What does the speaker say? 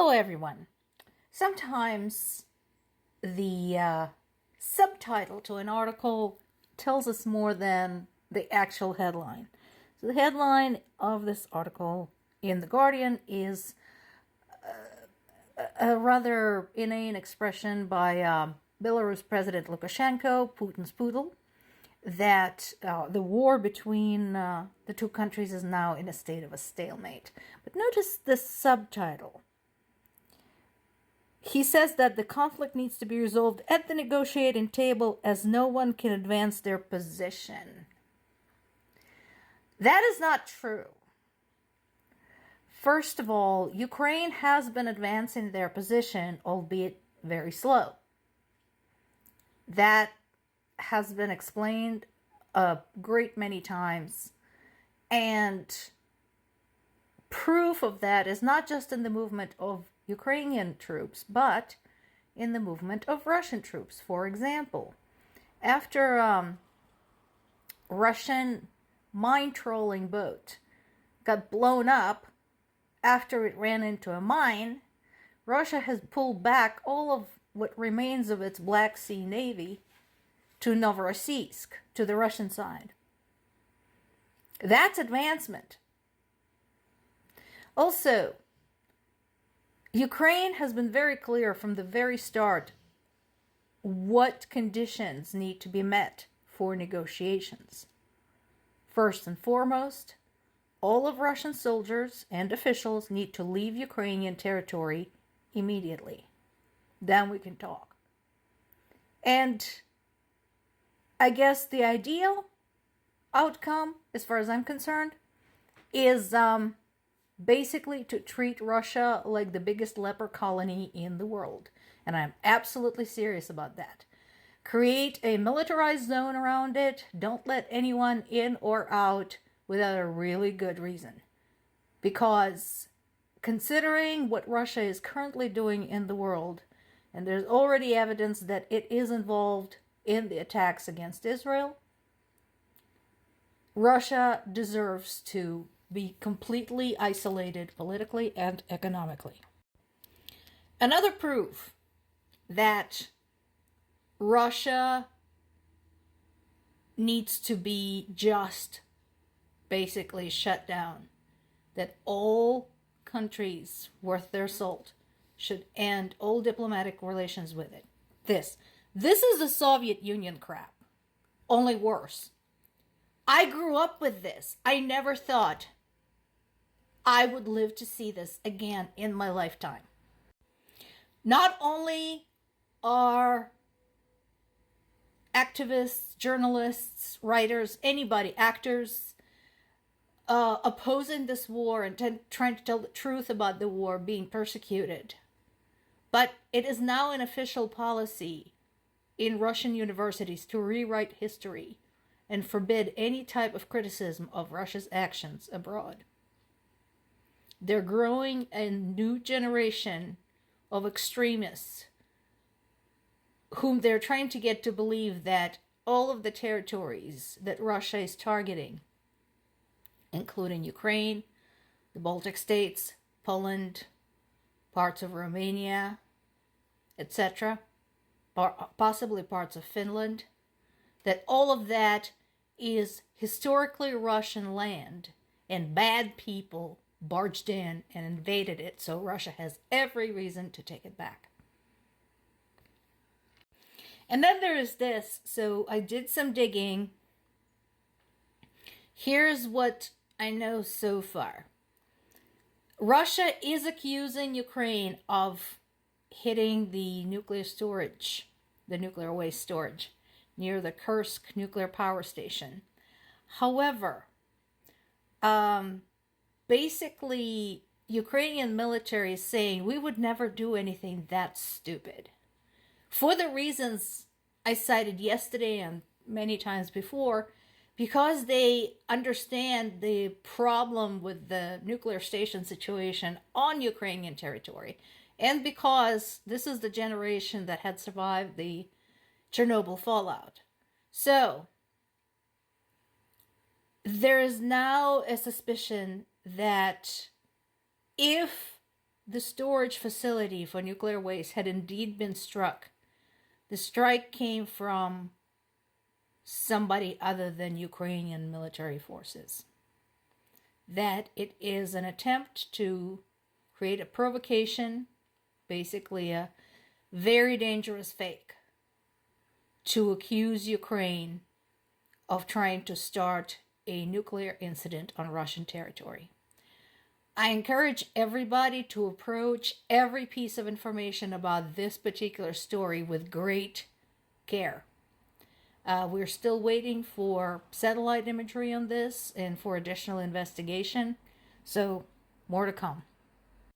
Hello, everyone. Sometimes the subtitle to an article tells us more than the actual headline. So the headline of this article in The Guardian is a rather inane expression by Belarus President Lukashenko, Putin's poodle, that the war between the two countries is now in a state of a stalemate. But notice the subtitle. He says that the conflict needs to be resolved at the negotiating table as no one can advance their position. That is not true. First of all, Ukraine has been advancing their position, albeit very slow. That has been explained a great many times. And proof of that is not just in the movement of Ukrainian troops, but in the movement of Russian troops. For example, after Russian mine-trolling boat got blown up after it ran into a mine, Russia has pulled back all of what remains of its Black Sea Navy to Novorossiysk, to the Russian side. That's advancement. Also, Ukraine has been very clear from the very start what conditions need to be met for negotiations. First and foremost, all of Russian soldiers and officials need to leave Ukrainian territory immediately. Then we can talk. And I guess the ideal outcome, as far as I'm concerned, is basically to treat Russia like the biggest leper colony in the world. And I'm absolutely serious about that. Create a militarized zone around it. Don't let anyone in or out without a really good reason. Because considering what Russia is currently doing in the world, and there's already evidence that it is involved in the attacks against Israel, Russia deserves to be completely isolated politically and economically. Another proof that Russia needs to be just basically shut down, that all countries worth their salt should end all diplomatic relations with it. This is the Soviet Union crap, only worse. I grew up with this. I never thought I would live to see this again in my lifetime. Not only are activists, journalists, writers, anybody, actors, opposing this war and trying to tell the truth about the war being persecuted, but it is now an official policy in Russian universities to rewrite history and forbid any type of criticism of Russia's actions abroad. They're growing a new generation of extremists whom they're trying to get to believe that all of the territories that Russia is targeting, including Ukraine, the Baltic states, Poland, parts of Romania, etc., possibly parts of Finland, that all of that is historically Russian land and bad people barged in and invaded it, so Russia has every reason to take it back. And then there is this. So I did some digging. Here's what I know so far. Russia is accusing Ukraine of hitting the nuclear storage, the nuclear waste storage, near the Kursk nuclear power station. However, basically, Ukrainian military is saying we would never do anything that stupid. For the reasons I cited yesterday and many times before, because they understand the problem with the nuclear station situation on Ukrainian territory, and because this is the generation that had survived the Chernobyl fallout. So, there is now a suspicion that if the storage facility for nuclear waste had indeed been struck, the strike came from somebody other than Ukrainian military forces. That it is an attempt to create a provocation, basically a very dangerous fake, to accuse Ukraine of trying to start a nuclear incident on Russian territory. I encourage everybody to approach every piece of information about this particular story with great care. We're still waiting for satellite imagery on this and for additional investigation, so more to come.